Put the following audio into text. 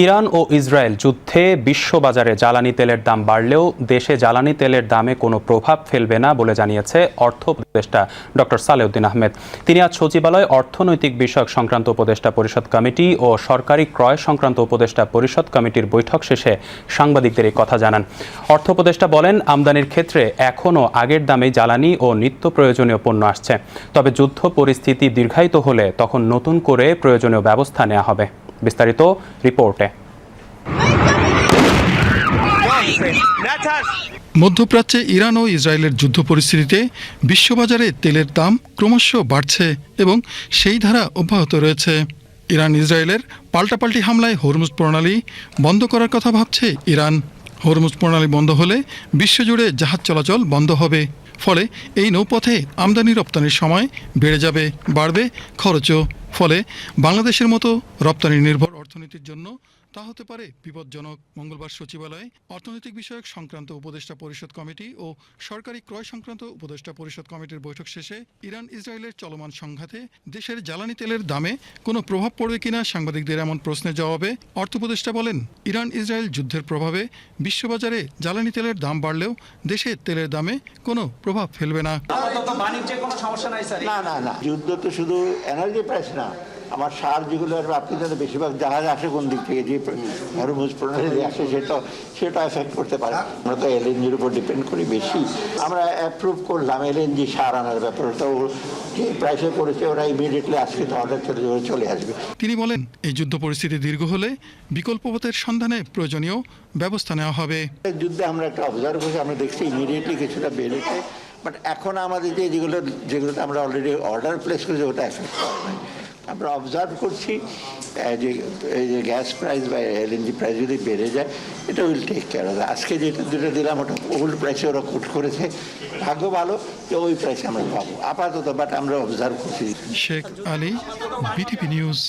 Iran ও Israel যুদ্ধে বিশ্ববাজারে জ্বালানি তেলের দাম বাড়লেও দেশে জ্বালানি তেলের দামে কোনো প্রভাব ফেলবে না বলে জানিয়েছে অর্থ উপদেষ্টা ডক্টর সালেউদ্দিন আহমেদ। তিনি আজ সচিবালয়ে অর্থনৈতিক বিষয়ক সংক্রান্ত উপদেষ্টা পরিষদ কমিটি ও সরকারি ক্রয় সংক্রান্ত উপদেষ্টা পরিষদ কমিটির বৈঠক শেষে সাংবাদিকদের এই কথা জানান। অর্থ উপদেষ্টা বলেন, আমদানির ক্ষেত্রে এখনও আগের দামেই জ্বালানি ও নিত্য প্রয়োজনীয় পণ্য আসছে। তবে যুদ্ধ পরিস্থিতি দীর্ঘায়িত হলে তখন নতুন করে প্রয়োজনীয় ব্যবস্থা নেওয়া হবে। বিস্তারিত রিপোর্টে। মধ্যপ্রাচ্যে ইরান ও ইসরায়েলের যুদ্ধ পরিস্থিতিতে বিশ্ববাজারে তেলের দাম ক্রমশ বাড়ছে এবং সেই ধারা অব্যাহত রয়েছে। ইরান ইসরায়েলের পাল্টাপাল্টি হামলায় হরমুজ প্রণালী বন্ধ করার কথা ভাবছে ইরান। হরমুজ প্রণালী বন্ধ হলে বিশ্বজুড়ে জাহাজ চলাচল বন্ধ হবে। ফলে এই নৌপথে আমদানি রপ্তানির সময় বেড়ে যাবে, বাড়বে খরচও। ফলে বাংলাদেশের মতো রপ্তানি নির্ভর অর্থনীতির জন্য তা হতে পারে বিপজ্জনক। মঙ্গলবার সচিবালয়ে অর্থনৈতিক বিষয়ক সংক্রান্ত উপদেষ্টা পরিষদ কমিটি ও সরকারি ক্রয় সংক্রান্ত উপদেষ্টা পরিষদ কমিটির বৈঠক শেষে ইরান ইসরায়েলের চলমান সংঘাতে দেশের জ্বালানি তেলের দামে কোনো প্রভাব পড়বে কিনা সাংবাদিকদের এমন প্রশ্নের জবাবে অর্থ উপদেষ্টা বলেন, ইরান ইসরায়েল যুদ্ধের প্রভাবে বিশ্ববাজারে জ্বালানি তেলের দাম বাড়লেও দেশে তেলের দামে কোনো প্রভাব ফেলবে না। না, যুদ্ধ তো শুধু এনার্জি প্রাইস না, আমার সার যেগুলো আপনি জানেন বেশিরভাগ জাহাজ আসে কোন দিক থেকে, যে হরমুজ প্রণালী আসে সেটা এফেক্ট করতে পারে। আমরা তো এলএনজির উপর ডিপেন্ড করি বেশি। আমরা অ্যাপ্রুভ করলাম এলএনজি সার আনার ব্যাপারটা, যে প্রাইসে করেছে ওরা ইমিডিয়েটলি আজকে তো অর্ডার চলে আসবে। তিনি বলেন, এই যুদ্ধ পরিস্থিতি দীর্ঘ হলে বিকল্প পথের সন্ধানে প্রয়োজনীয় ব্যবস্থা নেওয়া হবে। যুদ্ধে আমরা একটা অবজার্ভ করছি, আমরা দেখছি ইমিডিয়েটলি কিছুটা বেড়েছে, বাট এখন আমাদের যেগুলোতে আমরা অলরেডি অর্ডার প্লেস করেছি ওটা এফেক্ট করে নাই। আমরা অবজার্ভ করছি যে গ্যাস প্রাইস বা এলএনজি প্রাইস যদি বেড়ে যায় এটা উইল টেক কেয়ার হবে। আজকে যেটা দিলাম ওটা ওল্ড প্রাইসে ওরা কোট করেছে, ভাগ্য ভালো যে ওই প্রাইসে আমরা পাবো আপাতত, বাট আমরা অবজার্ভ করছি। Sheikh Ali, BTV news.